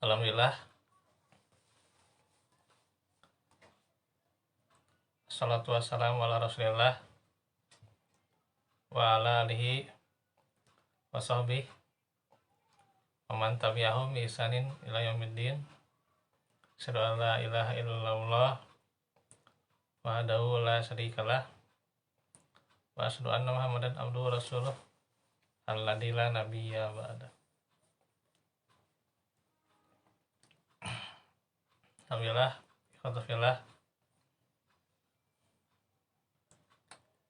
Alhamdulillah, salatu wassalamu ala rasulillah wa ala alihi wa sahbihi wa man tabi'ahum bi ihsanin ila yaumiddin. Asyhadu an la ilaha illallah wahdahu la syarikalah wa asyhadu anna muhammadan abduhu wa rasuluh alladzi la nabiyya ba'da. Alhamdulillah, ikhwatifillah,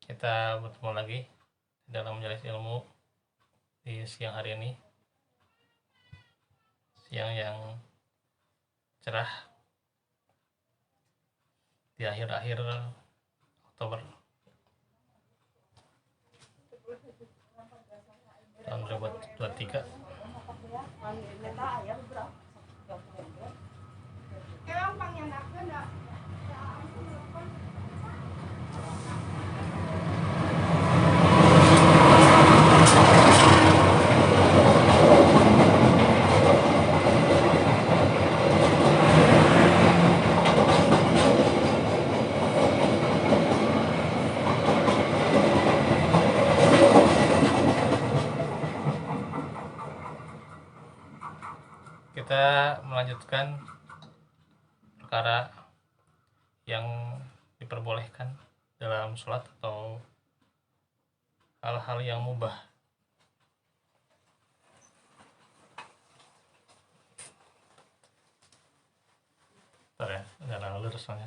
kita bertemu lagi dalam majelis ilmu di siang hari ini, siang yang cerah di akhir-akhir Oktober tahun 2023. Kita melanjutkan perkara yang diperbolehkan dalam sholat atau hal-hal yang mubah. Bentar ya, nggak lalu soalnya.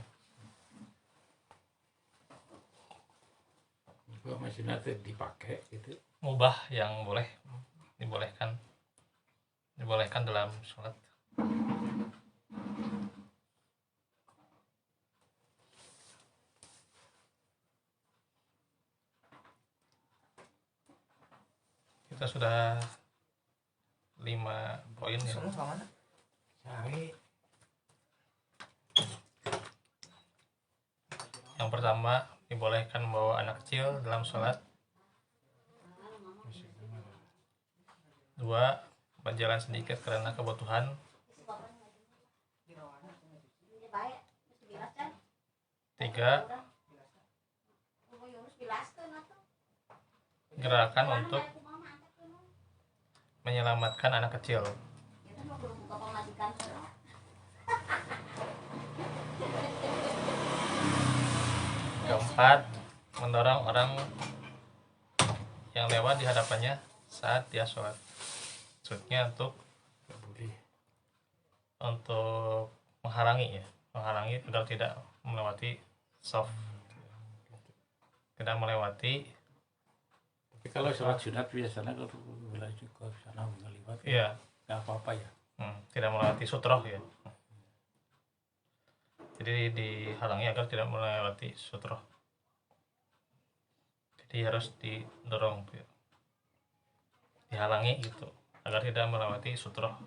Masih nanti dipakai gitu. Mubah yang dibolehkan dalam sholat. Kita sudah 5 poin ya. Yang pertama, dibolehkan membawa anak kecil dalam sholat. 2, berjalan sedikit karena kebutuhan. 3, gerakan untuk menyelamatkan anak kecil. 4, mendorong orang yang lewat di hadapannya saat dia sholat. Maksudnya untuk menghalangi agar tidak melewati shaf, tidak melewati. Tapi kalau sholat sunat biasanya kalau belajar ke sana melewat, iya, nggak apa-apa ya. Tidak melewati sutroh ya. Jadi dihalangi agar tidak melewati sutroh. Jadi harus didorong, ya, dihalangi gitu agar tidak melewati sutroh.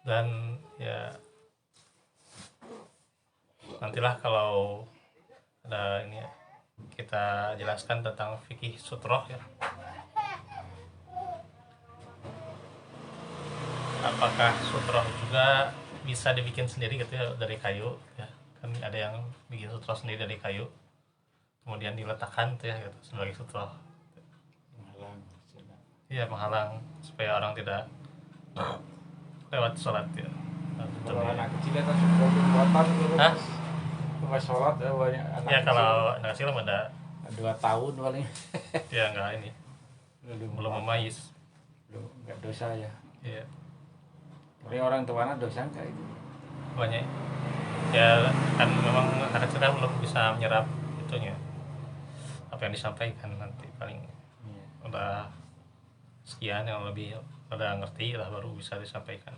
Dan ya nantilah kalau ada ini ya, kita jelaskan tentang fikih sutroh ya. Apakah sutroh juga bisa dibikin sendiri gitu ya dari kayu ya, kan ada yang bikin sutroh sendiri dari kayu kemudian diletakkan tuh ya gitu, sebagai sutroh. Iya, menghalang supaya orang tidak lewat sholat ya. Kalau anak kecil kan sudah buatan dulu pas sholat ya banyak anak ya kecil. Kalau anak kecil ada 2 tahun paling ya nggak ini belum memayis, nggak dosa ya. ya Tapi orang tuanya dosa nggak itu? banyak ya, kan memang anak kecil kan belum bisa menyerap itunya apa yang disampaikan. Nanti paling udah sekian yang lebih udah ngerti lah baru bisa disampaikan.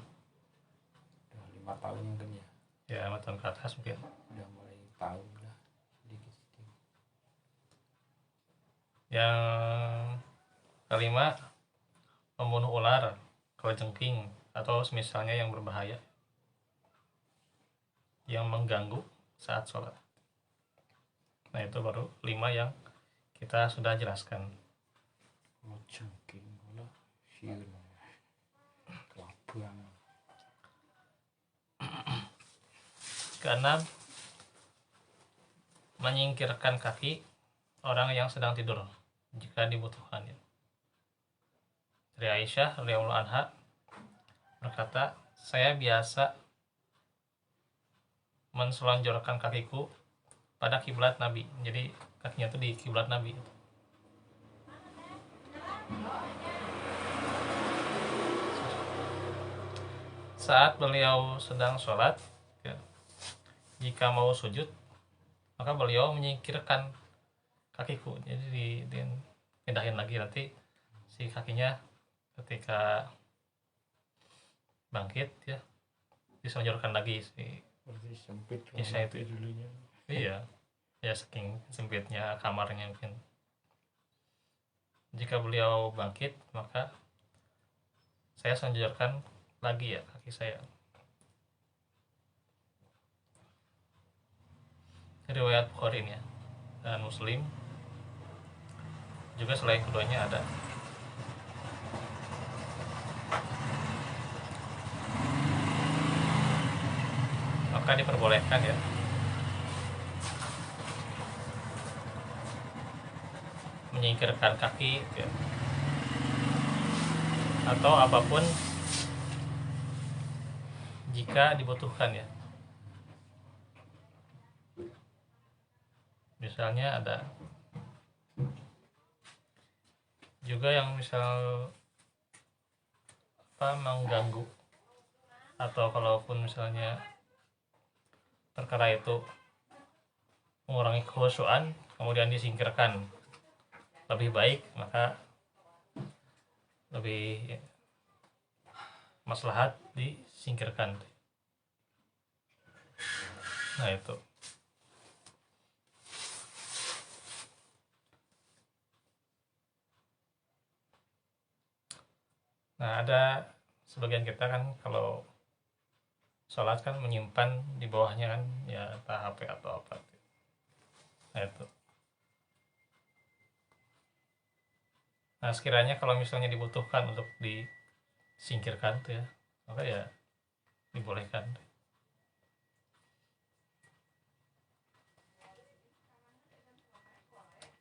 5 tahun mungkin ya. Ya 5 tahun ke atas mungkin. Udah mulai tahu lah sedikit-sedikit. Yang kelima, membunuh ular, kalajengking atau semisalnya yang berbahaya yang mengganggu saat sholat. Nah itu baru 5 yang kita sudah jelaskan. Oh, jengking kula siun. Kelabang. Keenam, menyingkirkan kaki orang yang sedang tidur jika dibutuhkan. Dari Aisyah radhiyallahu anha berkata, saya biasa menselonjorkan kakiku pada kiblat Nabi. Jadi kakinya itu di kiblat Nabi. Saat beliau sedang sholat, jika mau sujud, maka beliau menyingkirkan kakiku. Jadi dipindahin lagi, nanti si kakinya ketika bangkit ya diselonjorkan lagi si Berarti sempit Isya itu. dulunya. Iya, ya saking sempitnya kamarnya mungkin. Jika beliau bangkit, maka saya selonjorkan lagi ya kaki saya. Riwayat Bukhari ini ya, dan Muslim juga selain keduanya ada. Maka diperbolehkan ya menyingkirkan kaki ya, atau apapun jika dibutuhkan ya. Misalnya ada juga yang misal mengganggu, atau kalaupun misalnya perkara itu mengurangi kekhusyuan kemudian disingkirkan, lebih baik, maka lebih maslahat disingkirkan. Nah itu. Nah ada sebagian kita kan kalau sholat kan menyimpan di bawahnya kan ya entah HP atau apa. Nah itu. Nah sekiranya kalau misalnya dibutuhkan untuk disingkirkan tuh ya, maka ya dibolehkan.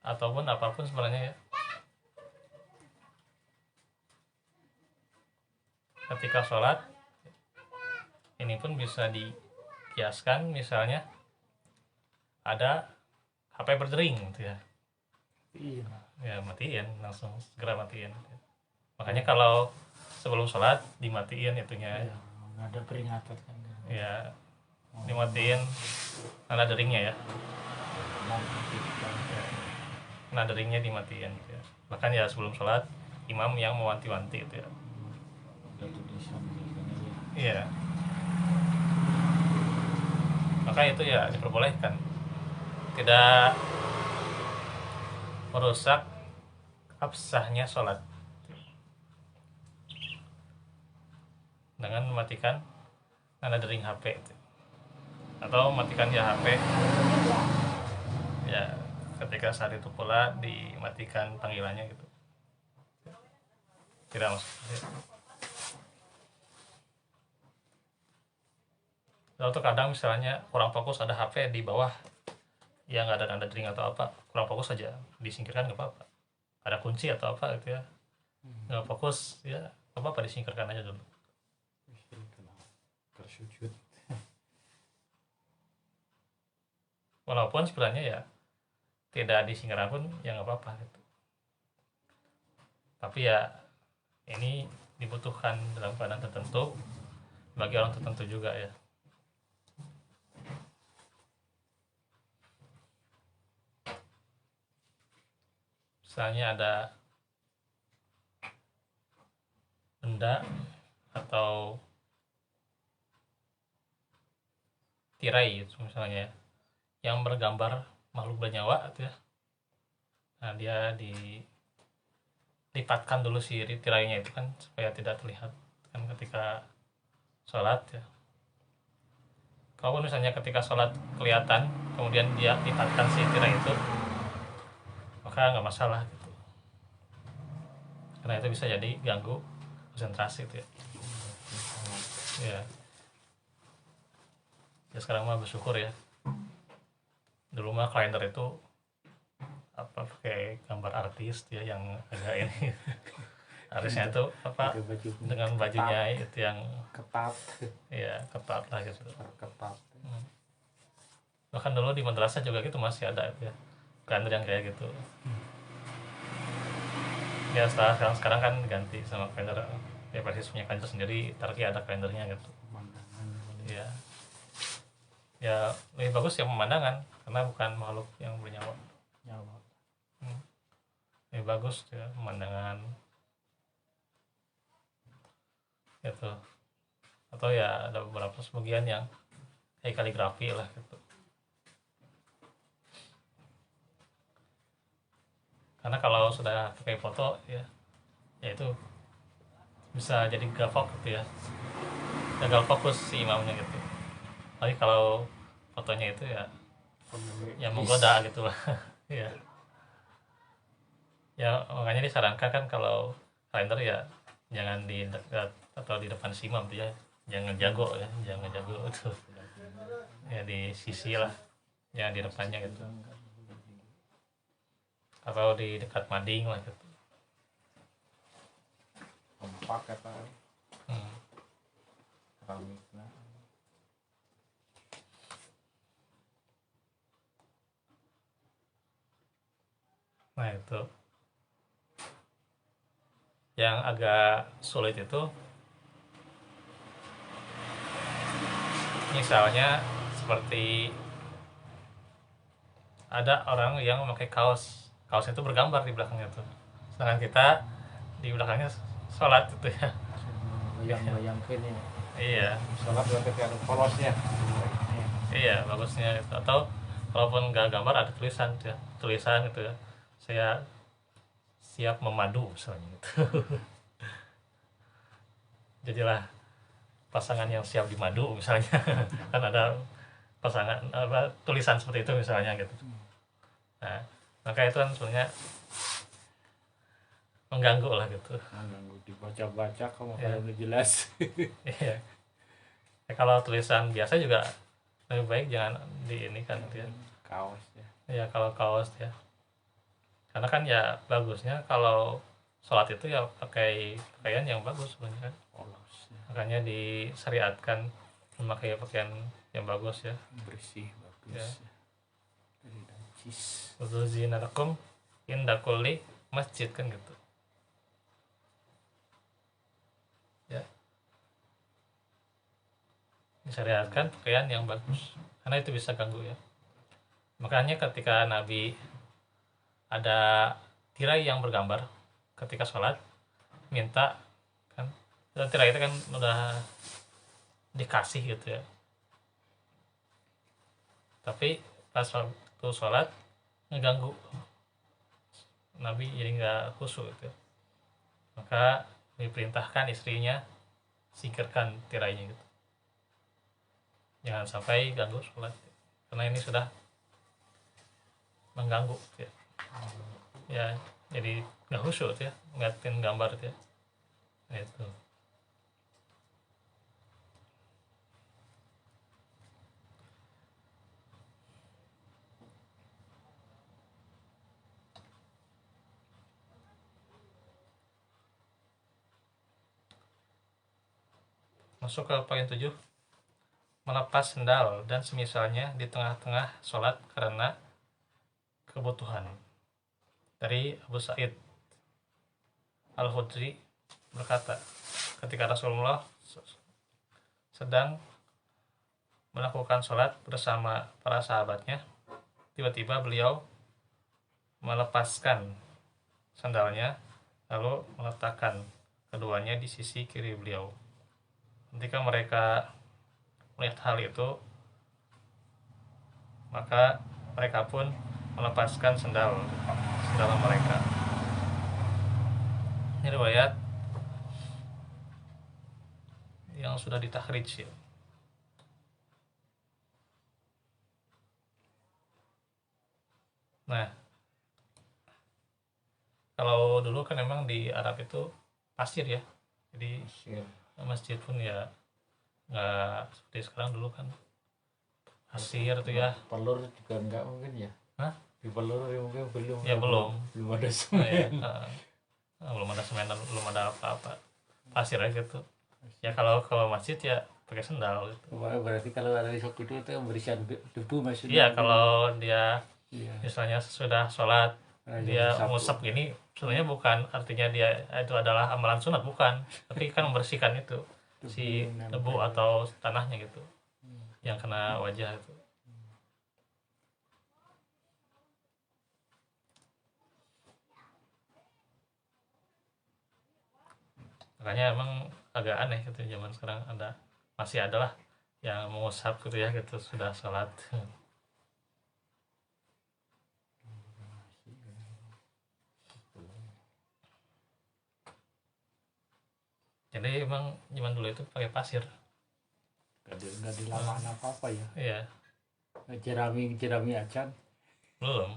Ataupun apapun sebenarnya ya, ketika sholat ini pun bisa dikiaskan, misalnya ada HP berdering gitu ya, Iya. ya matiin, langsung segera matiin. Makanya kalau sebelum sholat dimatiin itunya. Ya, ada peringatan kan. Ya dimatiin tanda deringnya ya, tanda deringnya dimatiin gitu ya. Bahkan ya sebelum sholat imam yang mewanti-wanti itu ya. Ada tulisan gitu ya. Iya. Maka itu ya diperbolehkan, tidak merusak absahnya sholat dengan mematikan tanda dering HP itu. Atau mematikan ya HP ya ketika saat itu pula dimatikan panggilannya gitu, tidak maksudnya. Lalu terkadang misalnya kurang fokus, ada HP di bawah yang nggak ada tanda dering atau apa, kurang fokus saja, disingkirkan nggak apa-apa. Ada kunci atau apa gitu ya, nggak fokus ya nggak apa-apa, disingkirkan aja dulu. Tersujud. Walaupun sebenarnya ya tidak disingkirkan pun ya nggak apa-apa gitu. Tapi ya ini dibutuhkan dalam keadaan tertentu bagi orang tertentu juga ya. Misalnya ada benda atau tirai itu misalnya yang bergambar makhluk bernyawa gitu ya. Nah dia dilipatkan dulu si tirainya itu kan supaya tidak terlihat kan ketika sholat ya. Kalau misalnya ketika sholat kelihatan kemudian dia lipatkan si tirai itu, maka maka nggak masalah gitu, karena itu bisa jadi ganggu konsentrasi gitu ya. Ya, ya sekarang mah bersyukur ya, dulu mah kalender itu apa pakai gambar artis ya yang agak ini artisnya itu apa Pakai baju dengan bajunya itu yang Ketat. ya ketat lah gitu. Ketat. Bahkan dulu di madrasah juga gitu masih ada itu ya kalender yang kayak gitu. Ya sekarang kan ganti sama kalender ya, Persis punya kalender sendiri, Tarki ada kalendernya gitu. pemandangan Ya, ya lebih bagus ya pemandangan karena bukan makhluk yang bernyawa. nyawa. Lebih bagus ya pemandangan gitu. Atau ya ada beberapa sebagian yang kayak kaligrafi lah gitu. Karena kalau sudah pakai foto ya itu bisa jadi gavok gitu ya, gagal fokus si imamnya gitu. Tapi kalau fotonya itu ya menggoda gitu lah. Ya, ya makanya disarankan kan kalau kalender ya jangan di dekat atau di depan si imam tuh ya, jangan jago ya, jangan jago itu ya di sisi lah, jangan di depannya gitu, atau di dekat mading lah gitu. Kompak kata Hmm. keramiknya. Nah itu yang agak sulit itu misalnya seperti ada orang yang memakai kaosnya itu bergambar di belakangnya tuh, sedangkan kita di belakangnya sholat gitu ya. Bayang-bayangkan ya. Iya, Sholat berarti ada polosnya. iya bagusnya itu. Atau kalaupun nggak gambar ada tulisan ya, tulisan gitu ya, saya siap memadu misalnya gitu. Jadilah pasangan yang siap dimadu misalnya. Kan ada pasangan apa tulisan seperti itu misalnya gitu. Nah, maka itu kan sebenarnya mengganggu lah gitu. Mengganggu dibaca-baca kamu Ya. kalau udah jelas. Iya. Ya, kalau tulisan biasa juga lebih baik jangan di ini kan gitu ya. Kaos ya. Ya kalau kaos ya. Karena kan ya bagusnya kalau sholat itu ya pakai pakaian yang bagus sebenarnya kan. Polos ya. Makanya disyariatkan memakai pakaian yang bagus ya. Bersih bagus Ya. ya. Dari najis. Uzuzinalakum inda kulli masjid kan gitu. Ya. Disyariatkan pakaian yang bagus. Karena itu bisa ganggu ya. Makanya ketika Nabi ada tirai yang bergambar ketika sholat, minta kan, dan tirai itu kan udah dikasih gitu ya, tapi pas waktu sholat ngeganggu Nabi, jadi nggak khusyuk gitu ya. Maka diperintahkan istrinya singkirkan tirainya gitu, jangan sampai ganggu sholat karena ini sudah mengganggu ya. Ya jadi nggak khusyuk ya ngeliatin gambar ya itu. Masuk ke poin 7, melepas sendal dan semisalnya di tengah-tengah sholat karena kebutuhan. Dari Abu Sa'id Al-Khudri berkata, ketika Rasulullah sedang melakukan sholat bersama para sahabatnya, tiba-tiba beliau melepaskan sandalnya lalu meletakkan keduanya di sisi kiri beliau. Ketika mereka melihat hal itu, maka mereka pun melepaskan sandal mereka. Ini riwayat yang sudah ditakhrij ya. Nah, kalau dulu kan memang di Arab itu pasir ya, jadi Mesir. masjid pun ya nggak seperti sekarang. Dulu kan pasir tuh ya. Pelur juga enggak mungkin ya. Hah? Di pelur ya mungkin belum. Ya belum. Belum ada Nah, semen. ya, belum ada semen dan belum ada apa-apa, pasir aja gitu ya. Kalau ke masjid ya pakai sendal gitu. Berarti kalau ada di itu membersihkan debu maksudnya. Iya, kalau dia Iya. misalnya sudah sholat dia ngusap gini, sebenarnya bukan artinya dia itu adalah amalan sunat, bukan, tapi kan membersihkan itu si debu atau tanahnya gitu yang kena wajah itu. Makanya emang agak aneh gitu zaman sekarang masih ada lah yang mengusap gitu ya gitu sudah sholat. Jadi emang zaman dulu itu pakai pasir. Nggak dilawan apa-apa ya. Iya, Jerami acan. belum.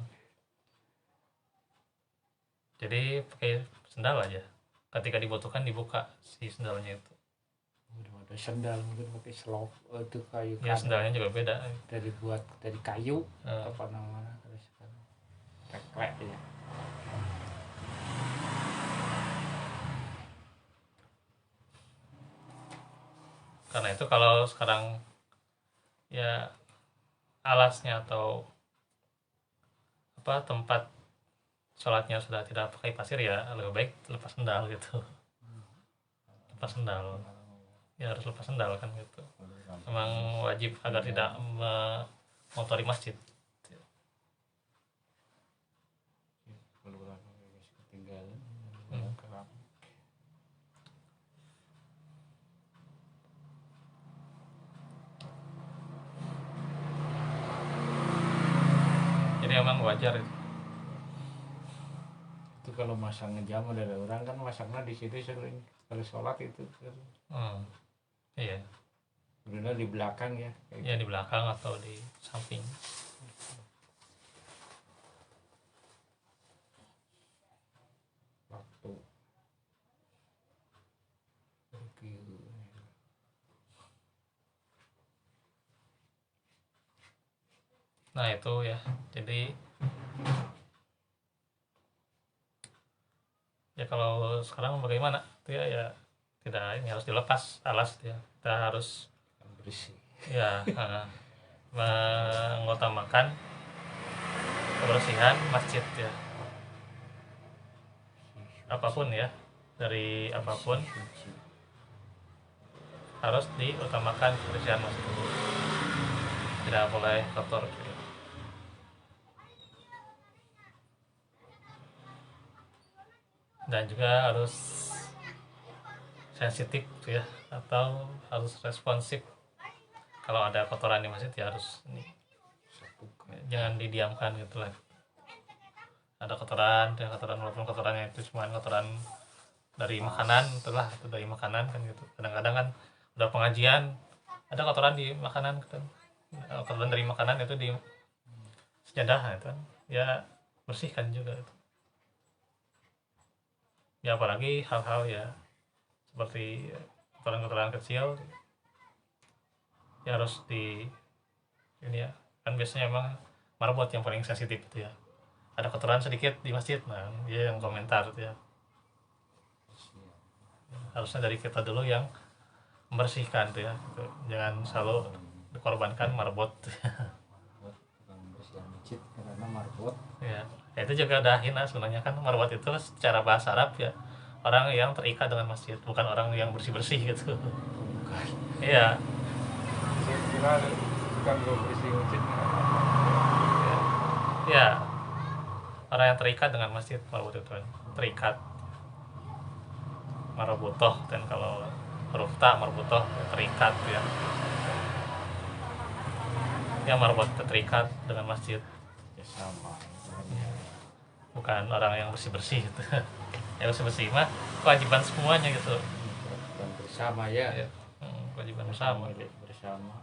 Jadi pakai sendal aja. Ketika dibutuhkan dibuka si sendalnya itu. Udah ada sendal mungkin pakai selop itu kayu. Ya sendalnya juga beda. Dari kayu Eh, apa namanya terus kan teklek ya. Karena itu kalau sekarang ya alasnya atau apa tempat sholatnya sudah tidak pakai pasir ya lebih baik lepas sendal gitu. Lepas sendal. Ya harus lepas sendal kan gitu. Memang wajib agar tidak mengotori masjid. Ketinggalan. Jadi memang wajar itu. Itu kalau masang jam dari orang kan masangnya di situ sering kalau sholat itu. Iya. Sebenarnya di belakang ya. Ya di belakang atau di samping. Waktu. Nah itu ya. Jadi ya kalau sekarang bagaimana? Itu ya tidak, ini harus dilepas alas ya. Kita harus Bersih. ya mengutamakan kebersihan masjid ya. Apapun ya, dari apapun harus diutamakan kebersihan masjid. Tidak boleh kotor gitu. Dan juga harus sensitif ya, atau harus responsif. Kalau ada kotoran di masjid ya harus jangan didiamkan gitu lah. Ada kotoran walaupun kotorannya itu cuma kotoran dari makanan, itulah itu dari makanan kan gitu. Kadang-kadang kan udah pengajian ada kotoran di makanan kan. Kotoran dari makanan itu di sejadah itu kan. Ya bersihkan juga itu. Ya apalagi hal-hal ya seperti kotoran-kotoran kecil ya harus di ini ya, kan biasanya emang marbot yang paling sensitif itu ya. Ada kotoran sedikit di masjid, nah dia yang komentar itu ya. Harusnya dari kita dulu yang membersihkan tuh ya, gitu. Jangan selalu dikorbankan marbot. Membersihkan masjid karena marbot. Ya itu juga udah hina sebenarnya kan. Marbot itu secara bahasa Arab ya orang yang terikat dengan masjid, bukan orang yang bersih-bersih gitu. Iya. Saya kira bukan bersih masjid. Ya orang yang terikat dengan masjid marbot itu kan, terikat marbutoh, dan kalau huruf ta marbutoh terikat ya. Ya marbot terikat dengan masjid. Ya sama. Bukan orang yang bersih-bersih gitu. Yang bersih-bersih mah kewajiban semuanya gitu. Dan bersama ya. Ya, kewajiban bersama. Bersama.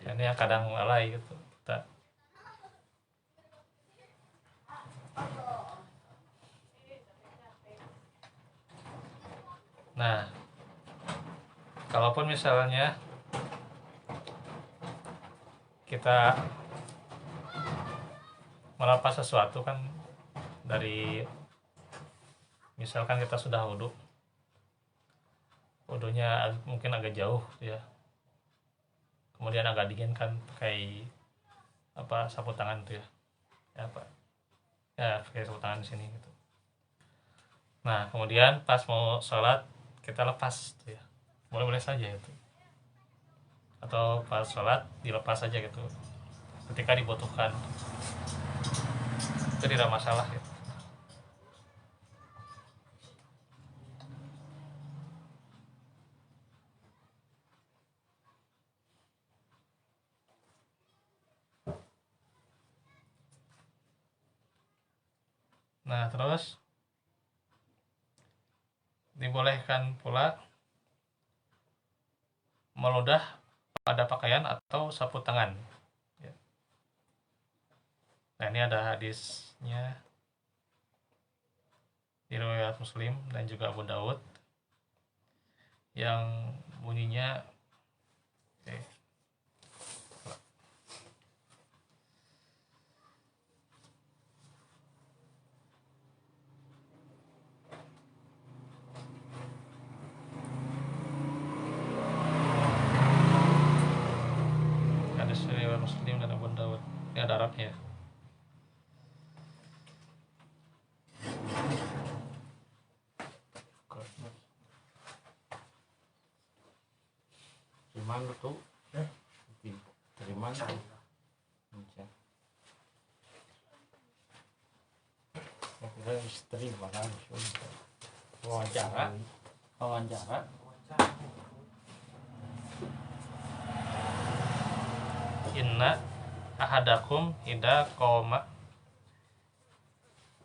Ini yang kadang lalai gitu. Kita Nah, kalaupun misalnya kita melepas sesuatu kan, dari misalkan kita sudah wudhunya mungkin agak jauh ya, kemudian agak dingin kan, pakai sapu tangan tuh ya, pakai sapu tangan di sini gitu. Nah, kemudian pas mau sholat kita lepas tuh ya, boleh-boleh saja itu, atau pas sholat dilepas saja gitu ketika dibutuhkan, itu tidak masalah gitu. Nah, terus dibolehkan pula meludah pada pakaian atau sapu tangan. Nah, ini ada hadisnya di riwayat Muslim dan juga Abu Daud yang bunyinya hadis riwayat Muslim dan Abu Daud. Ini ada Arabnya. Gimana tuh? Terima kasih. Istri makan wawancara. Inna ahadakum idza qoma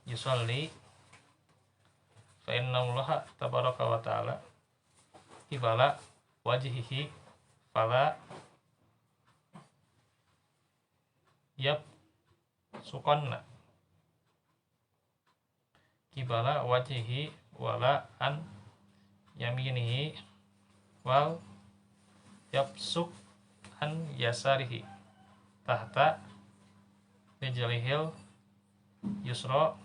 yusolli fa innallaha tabaraka wa ta'ala qibala wajhihi fala suqanna qibala wajhihi wala an yaminihi wal yabsuq an yasarihi tahta rijlihil yusra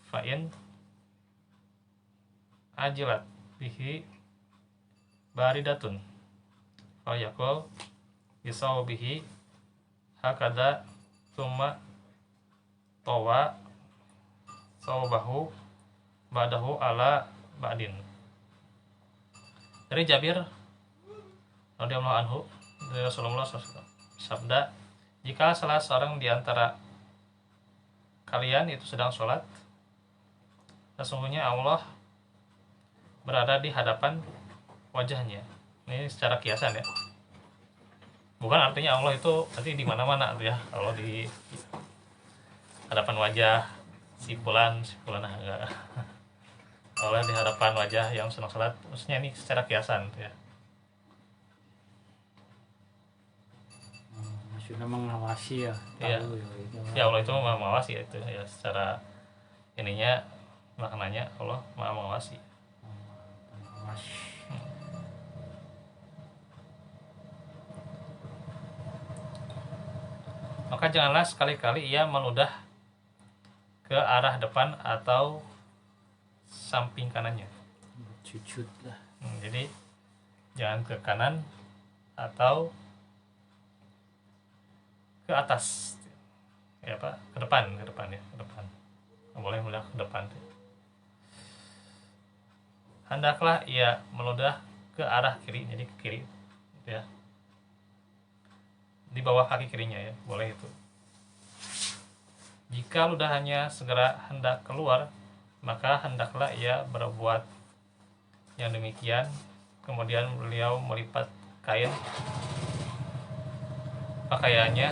fa'in ajilat bihi baridatun fayaqul bisau bihi hakada thumma tawa saubahu ba'dahu ala ba'din. Dari Jabir radhiyallahu anhu dari Rasulullah SAW sabda, jika salah seorang di antara kalian itu sedang sholat, sesungguhnya Allah berada di hadapan wajahnya. Ini secara kiasan ya, bukan artinya Allah itu nanti di mana-mana ya, kalau di hadapan wajah si fulan enggak. Allah di hadapan wajah yang sedang sholat, maksudnya ini secara kiasan ya. Sudah mengawasi ya. Iya. Ya Allah itu maha mengawasi ya, itu ya secara ininya maknanya Allah maha mengawasi. Maka janganlah sekali-kali ia meludah ke arah depan atau samping kanannya. Sujud lah. Jadi jangan ke kanan atau ke atas ya, ke depan ya, ke depan. Nggak boleh meludah ke depan. Hendaklah ia meludah ke arah kiri, jadi ke kiri ya, di bawah kaki kirinya ya, boleh itu. Jika ludahannya segera hendak keluar, maka hendaklah ia berbuat yang demikian. Kemudian beliau melipat kain pakaiannya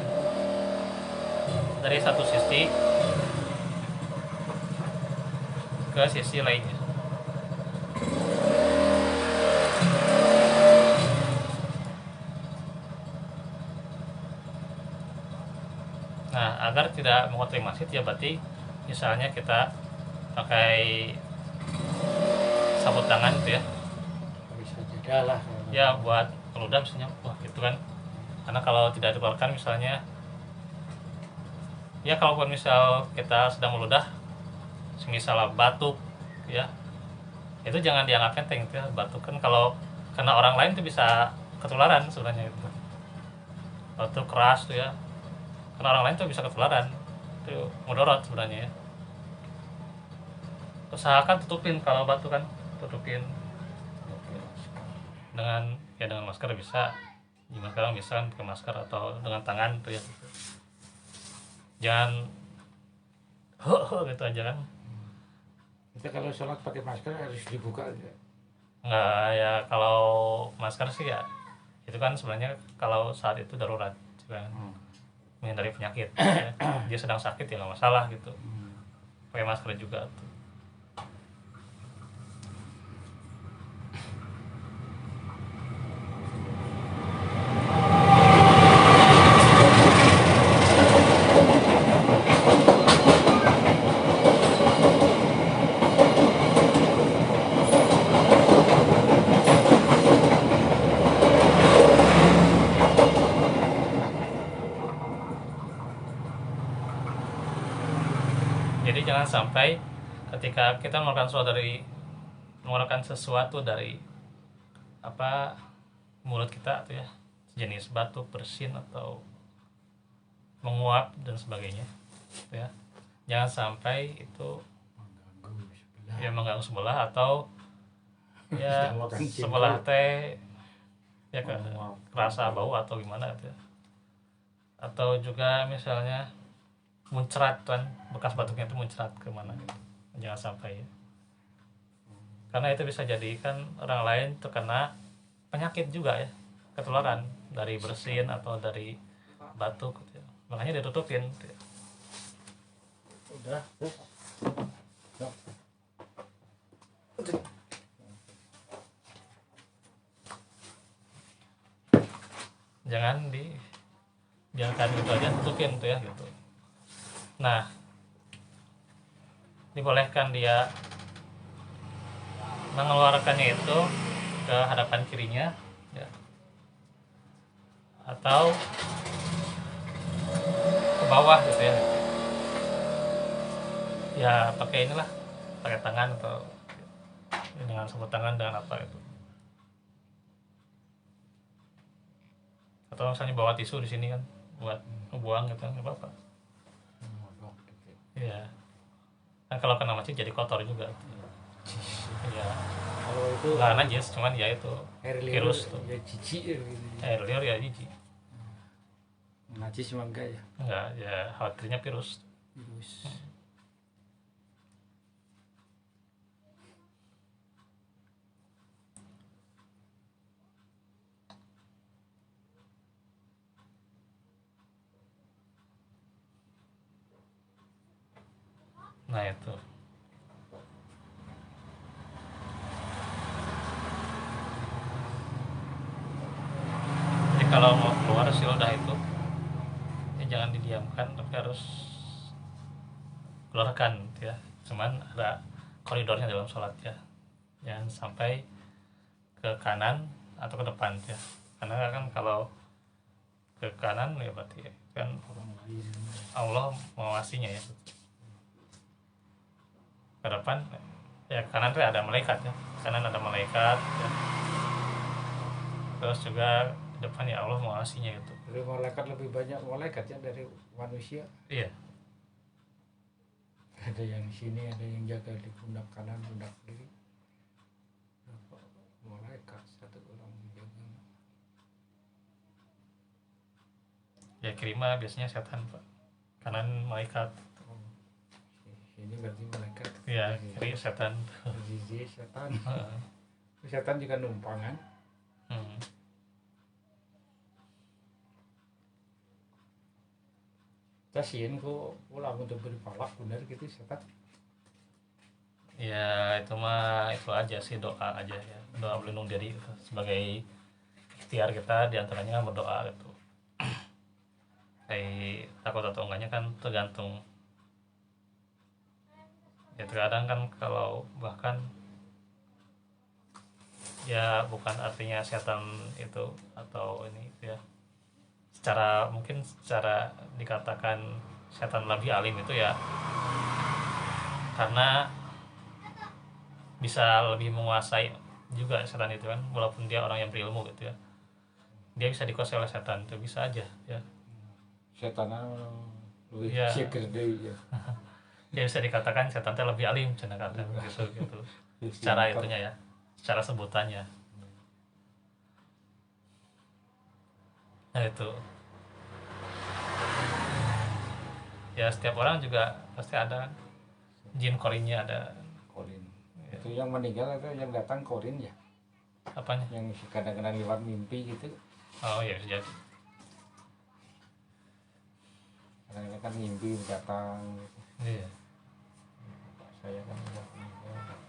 dari satu sisi ke sisi lainnya. Nah, agar tidak mengotori masjid ya, berarti misalnya kita pakai sabut tangan itu ya, bisa jeda lah. ya buat meludah misalnya, wah gitu kan. Karena kalau tidak dikeluarkan misalnya, ya kalaupun misal kita sedang meludah, semisal batuk ya, itu jangan dianggap enteng itu ya. Batuk kan kalau kena orang lain itu bisa ketularan sebenarnya itu. Batuk keras tuh ya, kena orang lain tuh bisa ketularan, itu mudarat sebenarnya ya. Usahakan tutupin kalau batuk kan, tutupin dengan masker bisa. Gimana sekarang bisa kan pakai masker atau dengan tangan tuh ya. Jangan gitu aja kan. Kita kalau sholat pakai masker harus dibuka aja. Nggak, ya kalau masker sih ya itu kan sebenarnya kalau saat itu darurat kan, menghindari penyakit ya. Dia sedang sakit ya nggak masalah gitu, pakai masker juga tuh. Jadi jangan sampai ketika kita mengeluarkan sesuatu dari apa mulut kita tuh ya, jenis batuk, bersin atau menguap dan sebagainya gitu ya, jangan sampai itu ya mengganggu sebelah atau ya sebelah teh ya kerasa bau atau gimana gitu ya. Atau juga misalnya muncrat kan, bekas batuknya itu muncrat kemana gitu. Jangan sampai ya, karena itu bisa jadikan orang lain terkena penyakit juga ya, ketularan dari bersin atau dari batuk gitu ya. Makanya ditutupin gitu ya. Udah terus Jangan dibiarkan gitu aja, tutupin tuh ya gitu. Nah, dibolehkan dia mengeluarkannya itu ke hadapan kirinya ya, atau ke bawah gitu ya. Ya pakai inilah, pakai tangan atau dengan sabut tangan dengan apa itu. Atau misalnya bawa tisu di sini kan buat ngebuang gitu, nggak apa-apa. Iya. Kan kalau kena macet jadi kotor juga. Iya. kalau itu Nggak najis, cuman ya itu air liur virus tuh. ya jijik gitu. Air liur ya jijik. Najis mah enggak ya. Enggak, ya khawatirnya virus. Virus. Nah itu. Jadi kalau mau keluar sih udah itu, ya jangan didiamkan, tapi harus keluarkan ya. Cuman ada koridornya dalam sholat ya. Jangan sampai ke kanan atau ke depan ya. Karena kan kalau ke kanan ya berarti kan Allah mengawasinya ya. Ke depan ya, kanan tuh ada malaikat ya, kanan ada malaikat ya. Terus juga di depan ya Allah mengawasinya gitu. Dari malaikat lebih banyak malaikat ya dari manusia. Iya. Ada yang di sini, ada yang jaga di pundak kanan, pundak kiri. Malaikat satu orang menjaga. Ya kiri mah biasanya setan Pak, kanan malaikat. Ini berarti malaikat. Iya, kiri setan. Zizi setan. Setan juga numpangan. Kasihin kok pulang untuk berpalak benar gitu setan. Ya itu mah itu aja sih, doa aja ya, doa pelindung diri gitu. Sebagai ikhtiar kita diantaranya kan berdoa gitu. Kayak takut atau enggaknya kan tergantung. Ya terkadang kan kalau bahkan ya bukan artinya setan itu atau ini ya, secara mungkin secara dikatakan setan lebih alim itu ya karena bisa lebih menguasai juga setan itu kan, walaupun dia orang yang berilmu gitu ya, dia bisa dikuasai oleh setan itu bisa aja ya. Setan lebih Iya. seger deui ya. Ya bisa dikatakan setan itu lebih alim cenah kata gitu secara itunya ya, secara sebutannya. Nah itu ya, setiap orang juga pasti ada jin korinnya ada. Korin. Itu yang meninggal atau yang datang korin ya? Apanya? Yang kadang-kadang lewat mimpi gitu. Oh iya bisa jadi. Kadang-kadang kan mimpi datang gitu. Iya. Saya kan lewat mimpi datang.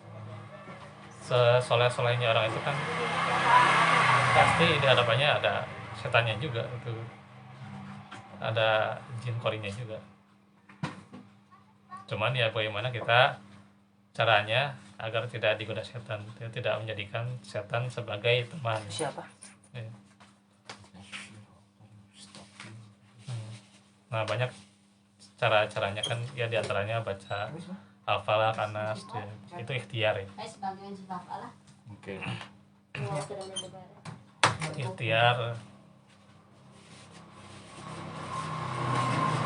Sesoleh-solehnya orang itu kan pasti di hadapannya ada setannya juga itu, ada jin korinnya juga. Cuman ya bagaimana kita caranya agar tidak digoda setan, tidak menjadikan setan sebagai teman. Siapa? Ya. Nah banyak cara-caranya kan ya, diantaranya baca Al-Falaq, Anas ya. Itu ikhtiar ya. Oke. Ikhtiar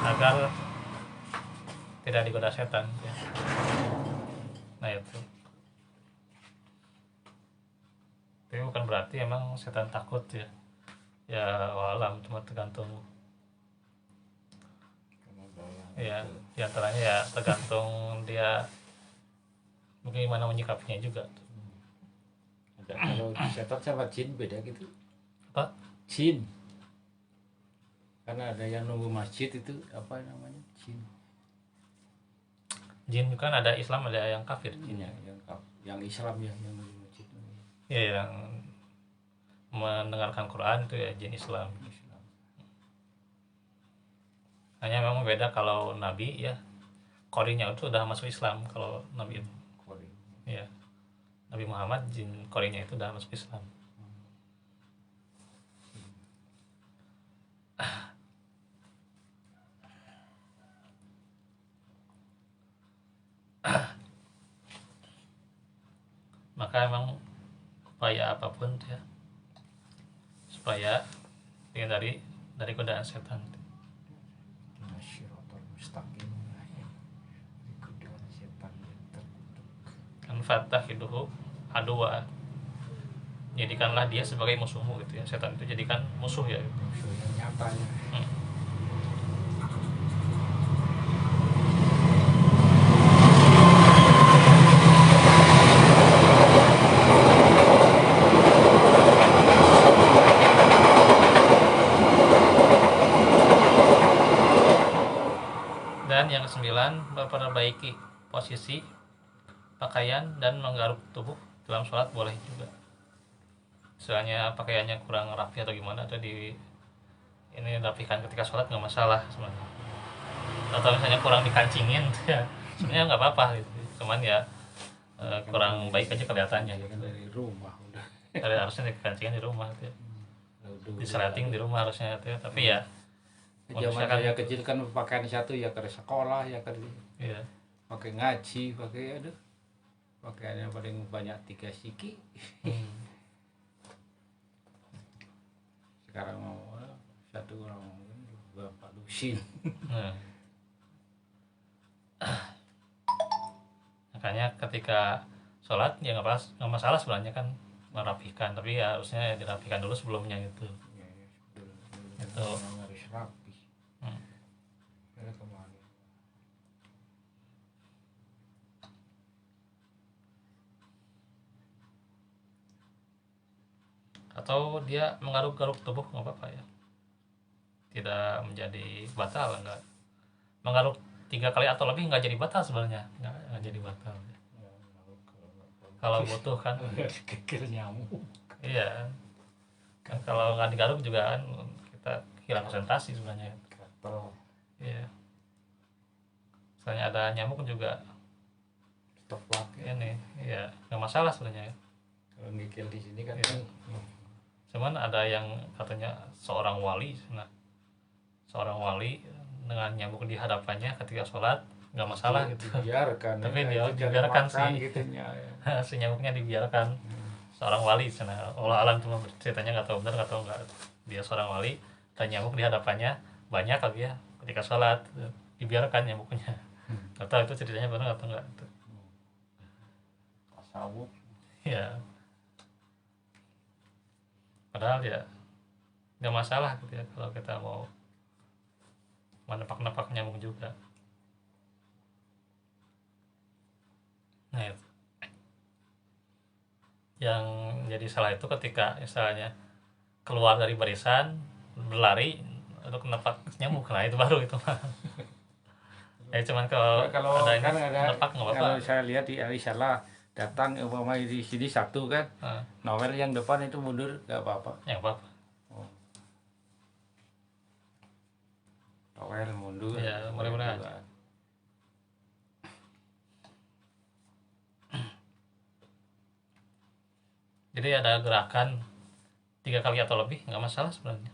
agar tidak digoda setan ya. Nah itu, tapi bukan berarti emang setan takut ya, ya walam, cuma tergantung ya, diantaranya ya tergantung dia bagaimana menyikapinya juga. Ada kalau setan sama jin beda gitu. Apa? Jin. Karena ada yang nunggu masjid itu apa namanya? Jin. Jin kan ada Islam ada yang kafir. Jin ya, yang Islam ya, yang nunggu masjid. Ya yang mendengarkan Quran itu ya jin Islam. Hanya memang beda kalau Nabi ya, korinnya itu udah masuk Islam. Kalau Nabi itu ya, Nabi Muhammad jin korinnya itu udah masuk Islam. Maka emang upaya apapun ya supaya dari godaan setan. Kan fatahiduhu aduwa, jadikanlah dia sebagai musuhmu gitu ya, setan itu jadikan musuh ya gitu. Musuh yang nyata ya. Dan yang ke-9, memperbaiki posisi pakaian dan menggaruk tubuh dalam sholat boleh juga. Misalnya pakaiannya kurang rapi atau gimana, atau ini rapikan ketika sholat nggak masalah sebenarnya. Atau misalnya kurang dikancingin ya sebenarnya nggak apa-apa gitu. Cuman ya kurang baik aja kelihatannya gitu. Dari rumah udah. Harusnya dikancingin di rumah gitu ya. Diseleting di rumah harusnya gitu ya. Tapi ya zaman saya kecil kan pakaian satu ya ke sekolah ya ke iya. pakai ngaji, pakai aduh pakaiannya paling banyak 3 siki. Sekarang mau satu orang berapa lusin. Makanya ketika sholat ya nggak masalah sebenarnya kan merapikan, tapi ya harusnya dirapikan dulu sebelumnya gitu. Itu harus rapi. Kemarin. Atau dia menggaruk-garuk tubuh nggak apa-apa ya, tidak menjadi batal. Enggak, menggaruk 3 kali atau lebih nggak jadi batal sebenarnya, nggak jadi batal kalau butuh kan. Kekir nyamuk. Iya kan, kalau nggak digaruk juga kan kita hilang konsentrasi sebenarnya. Gatel. Iya, misalnya ada nyamuk juga Teplak ya. ini ya nggak masalah sebenarnya. Kalau ngikil di sini kan. Iya. Cuman ada yang katanya seorang wali dengan nyamuk di hadapannya ketika sholat nggak masalah gitu. Dibiarkan. Tapi ya, dia itu jangan dibiarkan makan sih. gitunya. Ya. Si nyamuknya dibiarkan. Seorang wali sana. Allah alam cuma ceritanya nggak tahu benar atau enggak. Dia seorang wali dan nyamuk di hadapannya banyak lagi ya ketika sholat dibiarkan nyamuknya. Nggak tahu itu ceritanya benar atau enggak. Tasawuf. Ya. Padahal ya nggak masalah gitu ya kalau kita mau menepak-nepak nyamuk juga. Nah itu. Yang jadi salah itu ketika misalnya keluar dari barisan berlari untuk nepak nyamuk, nah itu baru itu mah. Ya cuman kalau ada ini kan ada nepak nggak apa-apa. kalau saya lihat di Ali Salah datang umpama di sini satu kan, Noel yang depan itu mundur nggak apa-apa. Ya apa-apa. Noel mundur. Ya mudah-mudahan aja. Jadi ada gerakan 3 kali atau lebih nggak masalah sebenarnya.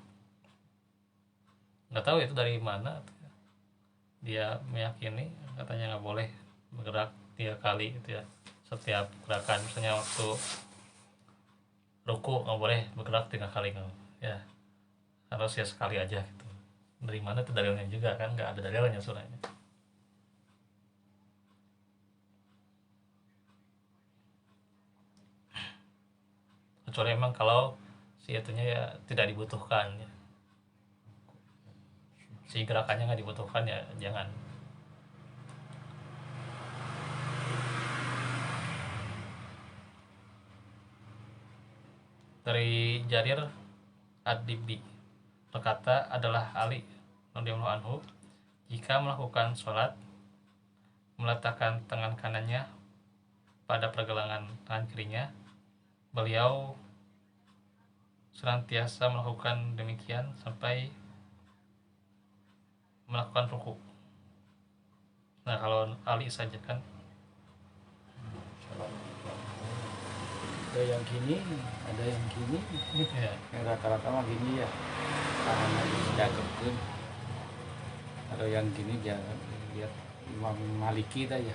Nggak tahu itu dari mana dia meyakini katanya nggak boleh bergerak 3 kali gitu ya. Setiap gerakan misalnya waktu ruku nggak boleh bergerak 3 kali ya, harus ya sekali aja gitu. Dari mana tuh dalilnya juga kan nggak ada dalilnya sebenarnya. Kecuali emang kalau si itunya ya tidak dibutuhkan ya, si gerakannya nggak dibutuhkan ya jangan. Dari Jarir Ad-Dibbi berkata adalah Ali radhiyallahu anhu jika melakukan sholat meletakkan tangan kanannya pada pergelangan tangan kirinya, beliau senantiasa melakukan demikian sampai melakukan ruku. Nah kalau Ali saja kan Ada yang gini, ada yang gini. ya. Yang rata-rata mah gini ya. Tangannya didagangkeun. Atau yang gini jangan lihat Imam Maliki aja.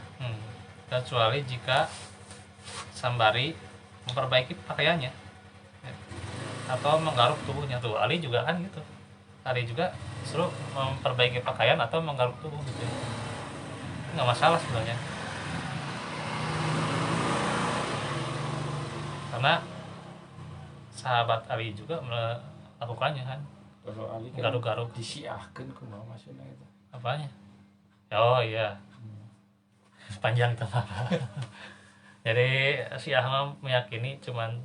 Kecuali jika sambari memperbaiki pakaiannya ya, atau menggaruk tubuhnya. Tuh Ali juga kan gitu, Ali juga suruh memperbaiki pakaian atau menggaruk tubuh gitu ya. Nggak masalah sebenarnya, karena sahabat Ali juga melakukannya kan, Kalau Ali kan garuk-garuk. disiahkeun kumaha maksudnya itu. Apanya? Oh iya, panjang itu. Jadi si Ahmad meyakini cuman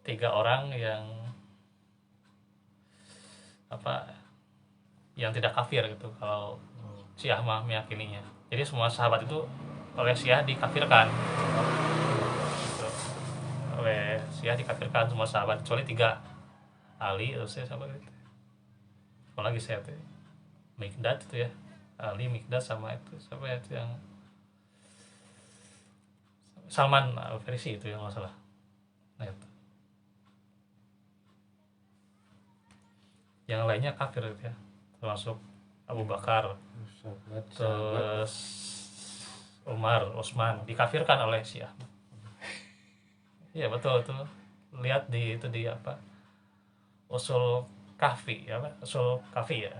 3 orang yang yang tidak kafir gitu kalau si Ahmad meyakininya. Jadi semua sahabat itu oleh Syiah dikafirkan gitu. Oleh Syiah dikafirkan semua sahabat kecuali 3, Ali terus saya siapa gitu, apalagi saya tuh Mikdad itu ya, Ali, Mikdad sama itu siapa ya itu yang Salman Al-Farisi itu yang nggak salah. Nah, itu. Yang lainnya kafir gitu ya, termasuk Abu Bakar, terus Umar, Utsman dikafirkan oleh Syiah. Iya betul tuh, lihat di itu di apa Usul Kahfi ya, Usul Kahfi ya.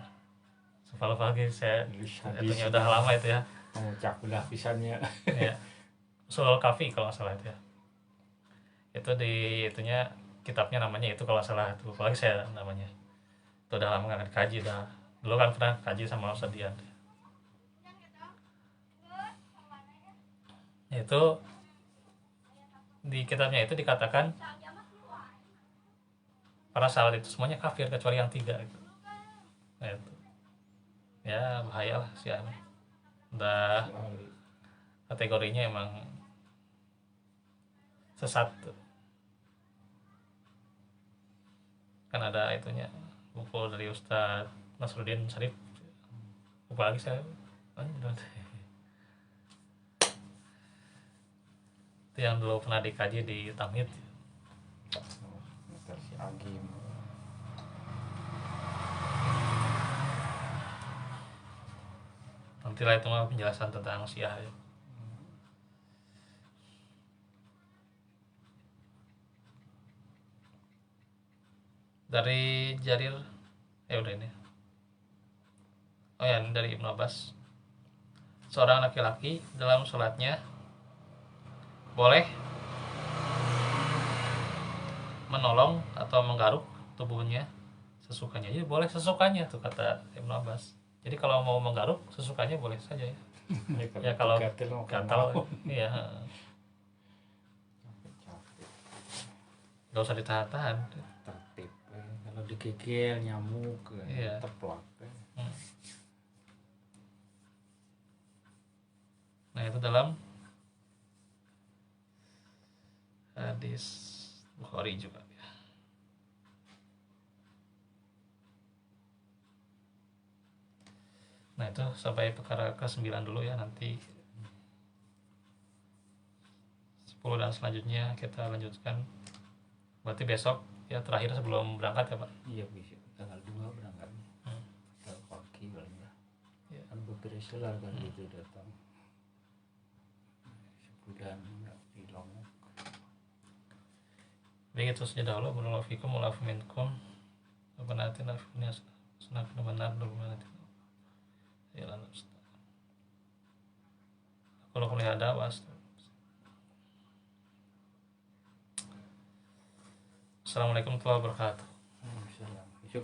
Sebelum pagi saya itunya udah lama itu ya. Mengucap udah pisannya. Ya. Usul Kahfi kalau nggak salah itu ya. Itu di itunya kitabnya namanya itu kalau nggak salah itu, apalagi saya namanya. Itu udah lama nggak kaji dah. Dulu kan pernah kaji sama Ustaz Dian. Itu di kitabnya itu dikatakan para sahabat itu semuanya kafir kecuali yang 3 gitu. Nah, itu. Ya bahaya lah sih, udah kategorinya emang sesat tuh. Kan ada itunya buku dari Ustaz Nasruddin Syarif, lupa lagi saya. Itu yang dulu pernah dikaji di Tamhid. versi Agim. Nanti lah itu mah penjelasan tentang Syiah ya. Dari Jarir udah ini. Oh ya, ini dari Ibnu Abbas. Seorang laki-laki dalam sholatnya boleh menolong atau menggaruk tubuhnya sesukanya. Jadi boleh sesukanya tuh kata Ibnu Abbas. Jadi kalau mau menggaruk sesukanya boleh saja ya. Ya kalau gatal iya nggak usah ditahan-tahan. Tertib. Kalau digigil nyamuk, Iya. teplak. Nah itu dalam hadis Bukhari juga ya. Nah itu sampai perkara ke-9 dulu ya, nanti 10 dan selanjutnya kita lanjutkan. Berarti besok ya terakhir sebelum berangkat ya Pak. Iya bisa tanggal 2 berangkat. Tanggal pagi paling ya. Iya. Kan beberapa lah kan itu datang. Sebulan enggak di Lombok. Baik, itu saja dahulu. Barakallahu fikum wa afu minkum. Rabbana atina fid dunya hasanah wa qina adzabannar. Ya Allah. Kalau kuliah ada was. Assalamualaikum warahmatullahi wabarakatuh. Waalaikumsalam. Besok